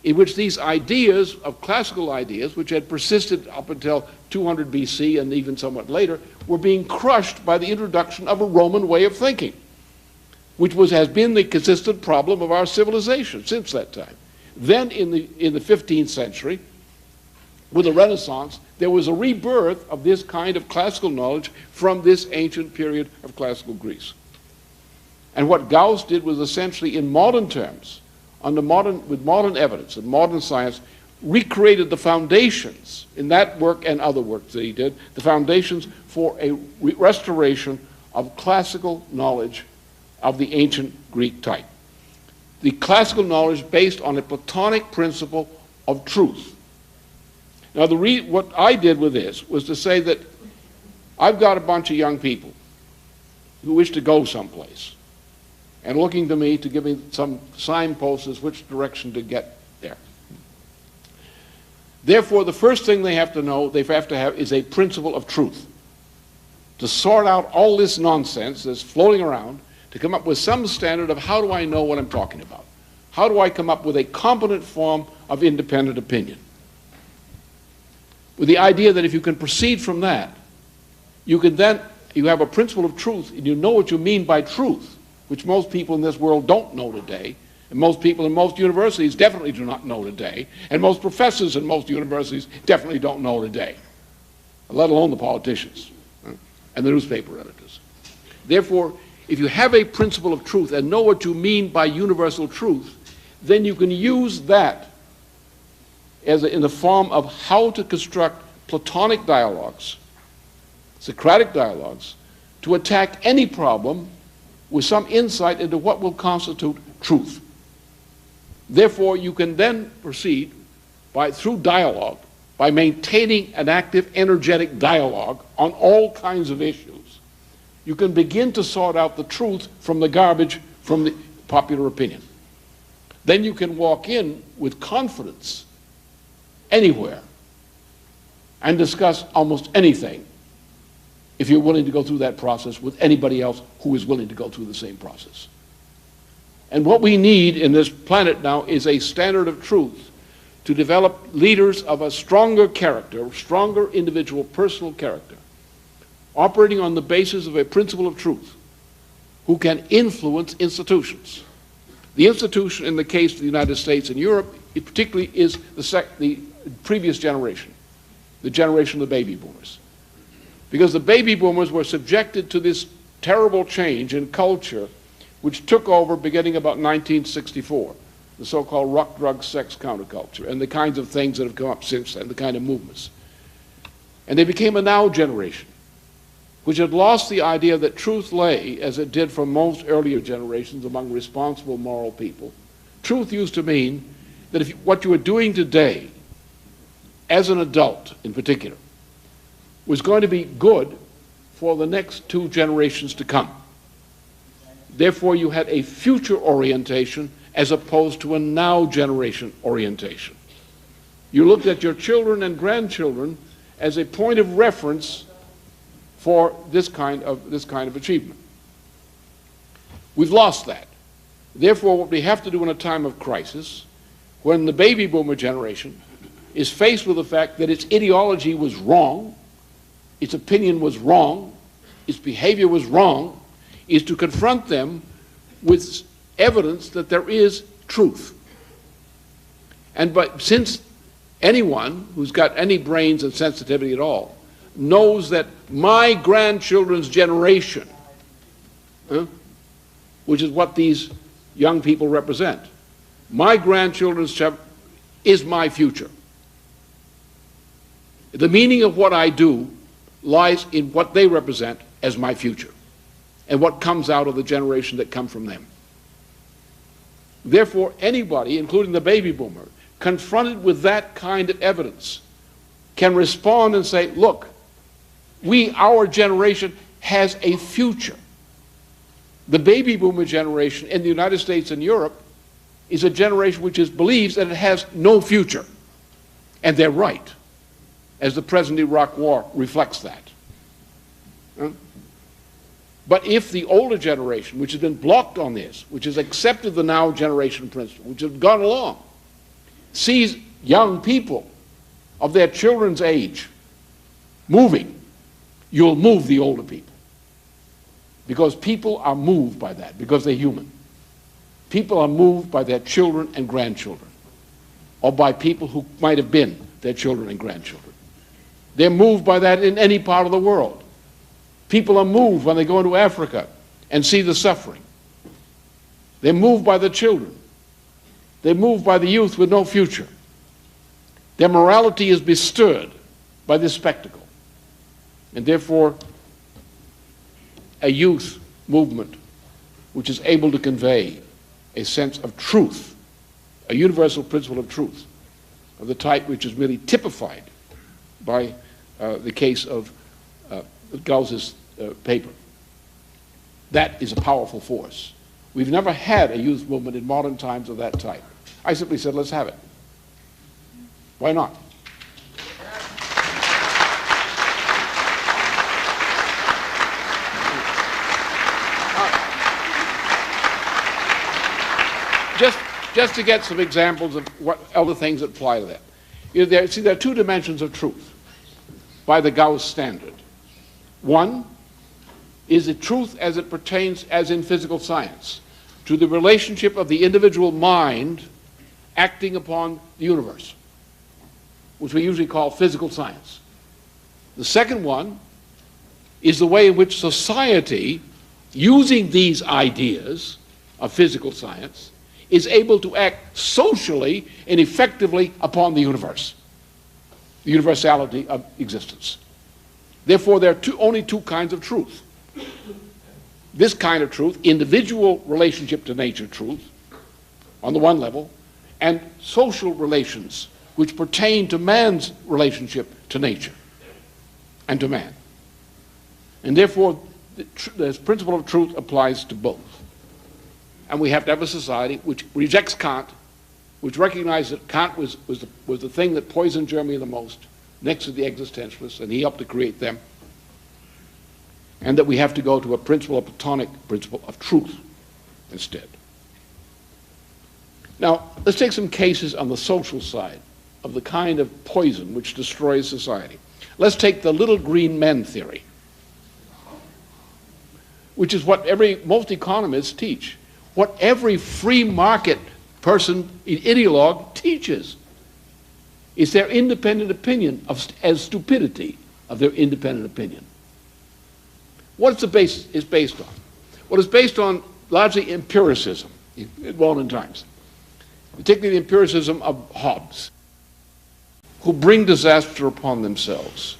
in which these ideas of classical ideas, which had persisted up until 200 BC and even somewhat later, were being crushed by the introduction of a Roman way of thinking, which has been the consistent problem of our civilization since that time. Then in the 15th century, with the Renaissance, there was a rebirth of this kind of classical knowledge from this ancient period of classical Greece. And what Gauss did was essentially, in modern terms, with modern evidence and modern science, recreated the foundations in that work and other works that he did, the foundations for a restoration of classical knowledge of the ancient Greek type. The classical knowledge based on a Platonic principle of truth. Now, what I did with this was to say that I've got a bunch of young people who wish to go someplace and looking to me to give me some signposts as which direction to get there. Therefore, the first thing they have to know, they have to have, is a principle of truth. To sort out all this nonsense that's floating around, to come up with some standard of how do I know what I'm talking about? How do I come up with a competent form of independent opinion? With the idea that if you can proceed from that, you have a principle of truth, and you know what you mean by truth, which most people in this world don't know today, and most people in most universities definitely do not know today, and most professors in most universities definitely don't know today, let alone the politicians and the newspaper editors. Therefore, if you have a principle of truth and know what you mean by universal truth, then you can use that in the form of how to construct Platonic dialogues, Socratic dialogues, to attack any problem with some insight into what will constitute truth. Therefore, you can then proceed through dialogue, by maintaining an active, energetic dialogue on all kinds of issues. You can begin to sort out the truth from the garbage from the popular opinion. Then you can walk in with confidence anywhere and discuss almost anything if you're willing to go through that process with anybody else who is willing to go through the same process. And what we need in this planet now is a standard of truth to develop leaders of a stronger character, stronger individual personal character, operating on the basis of a principle of truth, who can influence institutions. The institution in the case of the United States and Europe, it particularly is the previous generation, the generation of the baby boomers. Because the baby boomers were subjected to this terrible change in culture which took over beginning about 1964, the so-called rock, drug, sex counterculture, and the kinds of things that have come up since then, the kind of movements. And they became a now generation, which had lost the idea that truth lay, as it did for most earlier generations, among responsible moral people. Truth used to mean that what you were doing today, as an adult in particular, was going to be good for the next 2 generations to come. Therefore, you had a future orientation as opposed to a now generation orientation. You looked at your children and grandchildren as a point of reference for this kind of achievement. We've lost that. Therefore, what we have to do in a time of crisis, when the baby boomer generation is faced with the fact that its ideology was wrong, its opinion was wrong, its behavior was wrong, is to confront them with evidence that there is truth. But since anyone who's got any brains and sensitivity at all knows that my grandchildren's generation, which is what these young people represent, my grandchildren's is my future. The meaning of what I do lies in what they represent as my future and what comes out of the generation that come from them. Therefore, anybody, including the baby boomer, confronted with that kind of evidence, can respond and say, look, our generation has a future. The baby boomer generation in the United States and Europe is a generation which believes that it has no future. And they're right, as the present Iraq War reflects that. But if the older generation, which has been blocked on this, which has accepted the now generation principle, which has gone along, sees young people of their children's age moving, you'll move the older people. Because people are moved by that, because they're human. People are moved by their children and grandchildren, or by people who might have been their children and grandchildren. They're moved by that in any part of the world. People are moved when they go into Africa and see the suffering. They're moved by the children. They're moved by the youth with no future. Their morality is bestirred by this spectacle. And therefore, a youth movement which is able to convey a sense of truth, a universal principle of truth, of the type which is really typified by the case of Gauss's paper. That is a powerful force. We've never had a youth movement in modern times of that type. I simply said, let's have it. Why not? just to get some examples of what other things that apply to that. There are two dimensions of truth by the Gauss standard. One is the truth as it pertains, as in physical science, to the relationship of the individual mind acting upon the universe, which we usually call physical science. The second one is the way in which society, using these ideas of physical science, is able to act socially and effectively upon the universe, the universality of existence. Therefore, there are only two kinds of truth. This kind of truth, individual relationship to nature truth, on the one level, and social relations which pertain to man's relationship to nature and to man. And therefore, the principle of truth applies to both. And we have to have a society which rejects Kant, which recognizes that Kant was the thing that poisoned Germany the most, next to the existentialists, and he helped to create them. And that we have to go to a principle, a Platonic principle of truth instead. Now, let's take some cases on the social side of the kind of poison which destroys society. Let's take the little green men theory, which is what most economists teach, what every free market person, ideologue, teaches. Is their independent opinion as stupidity of their independent opinion. What is based on? Well, it's based on largely empiricism in modern times, particularly the empiricism of Hobbes, who bring disaster upon themselves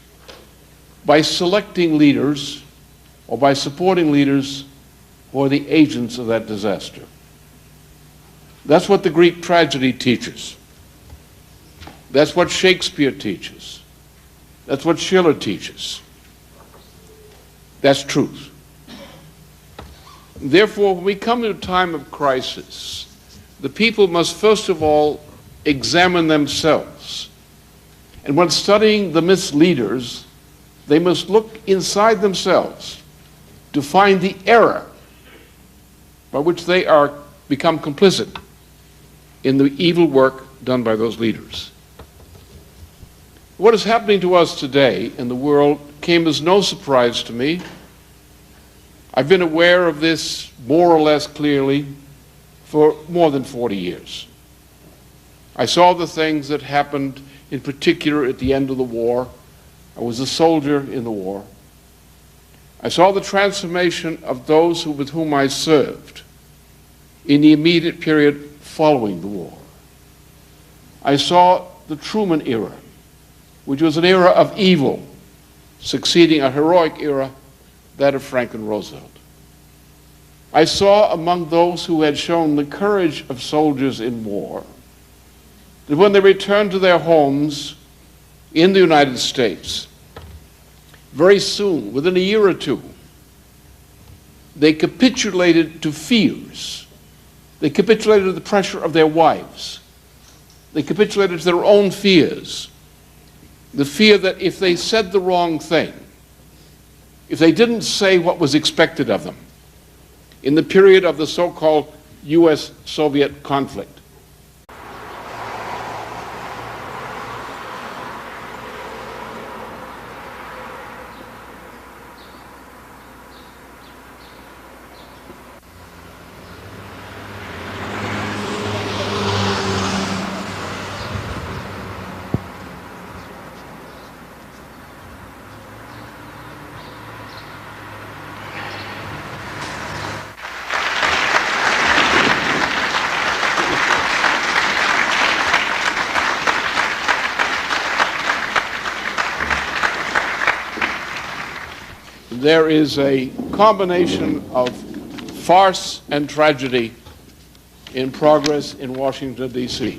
by selecting leaders or by supporting leaders who are the agents of that disaster. That's what the Greek tragedy teaches. That's what Shakespeare teaches. That's what Schiller teaches. That's truth. Therefore, when we come to a time of crisis, the people must first of all examine themselves. And when studying the misleaders, they must look inside themselves to find the error by which they become complicit in the evil work done by those leaders. What is happening to us today in the world came as no surprise to me. I've been aware of this more or less clearly for more than 40 years. I saw the things that happened in particular at the end of the war. I was a soldier in the war. I saw the transformation of those with whom I served in the immediate period following the war. I saw the Truman era, which was an era of evil, succeeding a heroic era, that of Franklin Roosevelt. I saw among those who had shown the courage of soldiers in war that when they returned to their homes in the United States, very soon, within a year or two, they capitulated to fears. They capitulated to the pressure of their wives. They capitulated to their own fears. The fear that if they said the wrong thing, if they didn't say what was expected of them in the period of the so-called US-Soviet conflict, there is a combination of farce and tragedy in progress in Washington, D.C.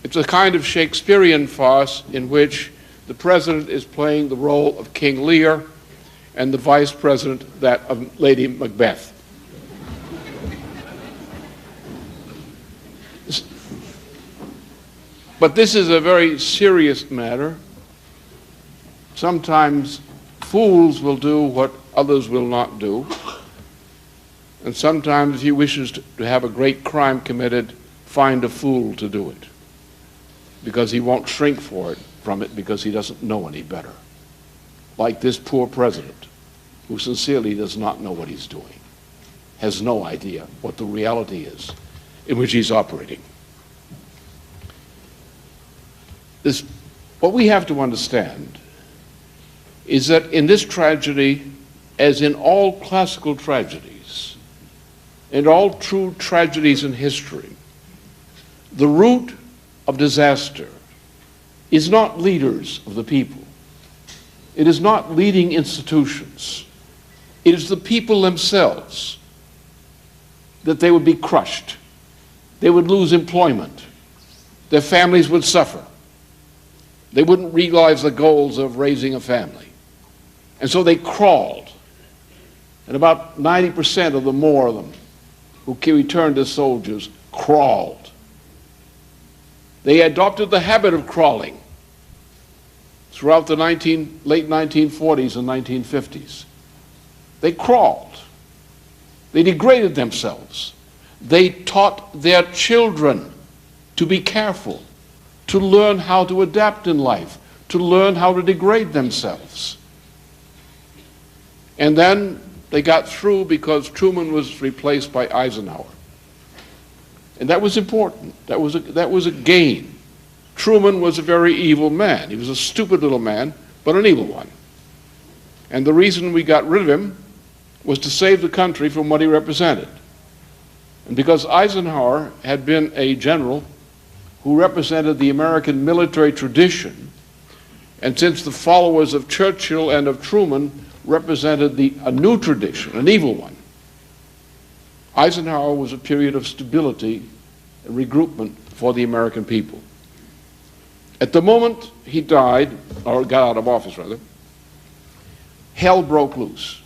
It's a kind of Shakespearean farce in which the president is playing the role of King Lear and the vice president that of Lady Macbeth. But this is a very serious matter. Sometimes fools will do what others will not do. And sometimes if he wishes to have a great crime committed, find a fool to do it, because he won't shrink from it because he doesn't know any better. Like this poor president, who sincerely does not know what he's doing, has no idea what the reality is in which he's operating. What we have to understand is that in this tragedy, as in all classical tragedies, and all true tragedies in history, the root of disaster is not leaders of the people. It is not leading institutions. It is the people themselves, that they would be crushed. They would lose employment. Their families would suffer. They wouldn't realize the goals of raising a family. And so they crawled. And about 90% of the more of them who returned as soldiers crawled. They adopted the habit of crawling throughout the late 1940s and 1950s. They crawled. They degraded themselves. They taught their children to be careful, to learn how to adapt in life, to learn how to degrade themselves. And then they got through because Truman was replaced by Eisenhower. And that was important. That was a gain. Truman was a very evil man. He was a stupid little man, but an evil one. And the reason we got rid of him was to save the country from what he represented. And because Eisenhower had been a general who represented the American military tradition, and since the followers of Churchill and of Truman represented a new tradition, an evil one, Eisenhower was a period of stability and regroupment for the American people. At the moment he died, or got out of office rather, hell broke loose.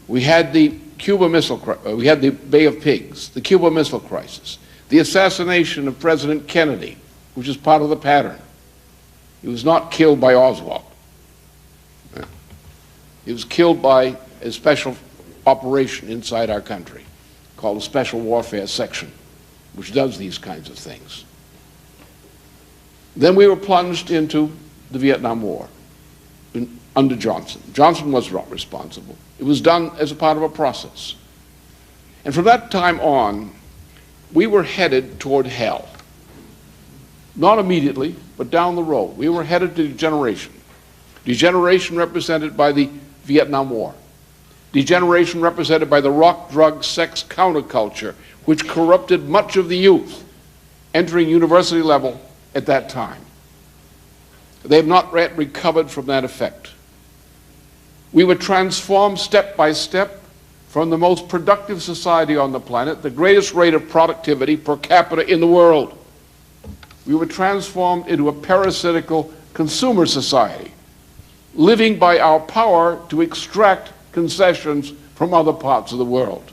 We had the we had the Bay of Pigs, the Cuba Missile Crisis, the assassination of President Kennedy, which is part of the pattern. He was not killed by Oswald. He was killed by a special operation inside our country called a Special Warfare Section, which does these kinds of things. Then we were plunged into the Vietnam War under Johnson. Johnson was not responsible. It was done as a part of a process. And from that time on, we were headed toward hell. Not immediately, but down the road. We were headed to degeneration. Degeneration represented by the Vietnam War. Degeneration represented by the rock, drug, sex counterculture, which corrupted much of the youth entering university level at that time. They have not yet recovered from that effect. We were transformed step by step from the most productive society on the planet, the greatest rate of productivity per capita in the world. We were transformed into a parasitical consumer society, living by our power to extract concessions from other parts of the world.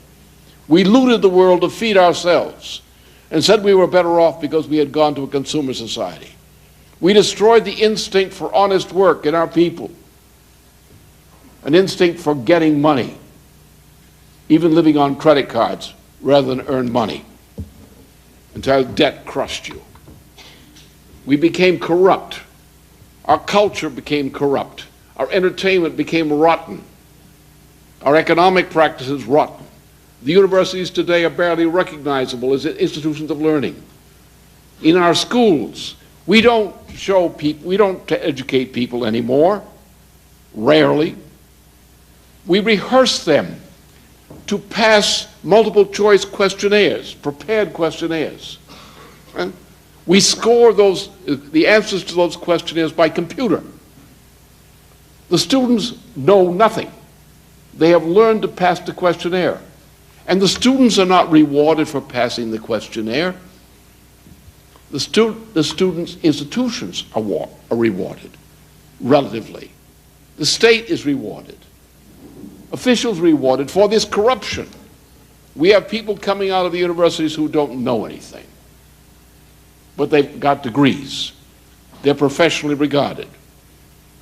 We looted the world to feed ourselves and said we were better off because we had gone to a consumer society. We destroyed the instinct for honest work in our people, an instinct for getting money, even living on credit cards rather than earn money, until debt crushed you. We became corrupt. Our culture became corrupt. Our entertainment became rotten. Our economic practices rotten. The universities today are barely recognizable as institutions of learning. In our schools, we don't educate people anymore, rarely. We rehearse them to pass multiple choice questionnaires, prepared questionnaires. And we score the answers to those questionnaires by computer. The students know nothing. They have learned to pass the questionnaire. And the students are not rewarded for passing the questionnaire. The students' institutions are rewarded, relatively. The state is rewarded. Officials rewarded for this corruption. We have people coming out of the universities who don't know anything, but they've got degrees. They're professionally regarded.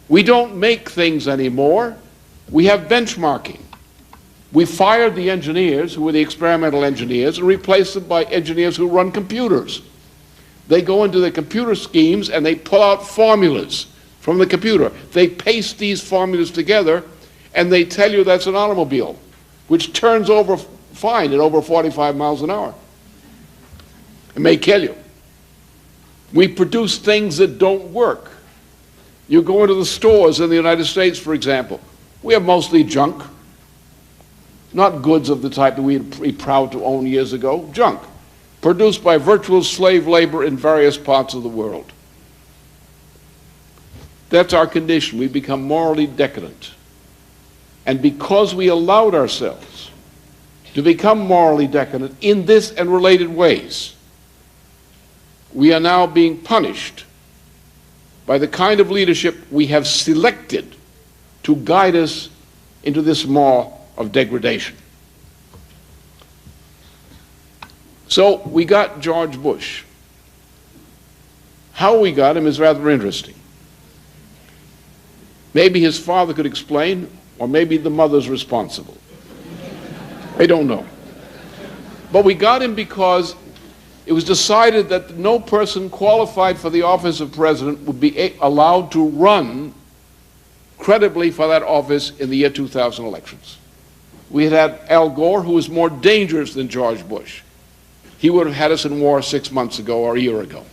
We don't make things anymore. We have benchmarking. We fired the engineers who were the experimental engineers and replaced them by engineers who run computers. They go into the computer schemes and they pull out formulas from the computer. They paste these formulas together and they tell you that's an automobile, which turns over fine at over 45 miles an hour. It may kill you. We produce things that don't work. You go into the stores in the United States, for example. We have mostly junk. Not goods of the type that we'd be proud to own years ago. Junk. Produced by virtual slave labor in various parts of the world. That's our condition. We become morally decadent. And because we allowed ourselves to become morally decadent in this and related ways, we are now being punished by the kind of leadership we have selected to guide us into this maw of degradation. So we got George Bush. How we got him is rather interesting. Maybe his father could explain, or maybe the mother's responsible. I don't know. But we got him because it was decided that no person qualified for the office of president would be allowed to run credibly for that office in the year 2000 elections. We had had Al Gore, who was more dangerous than George Bush. He would have had us in war 6 months ago or a year ago.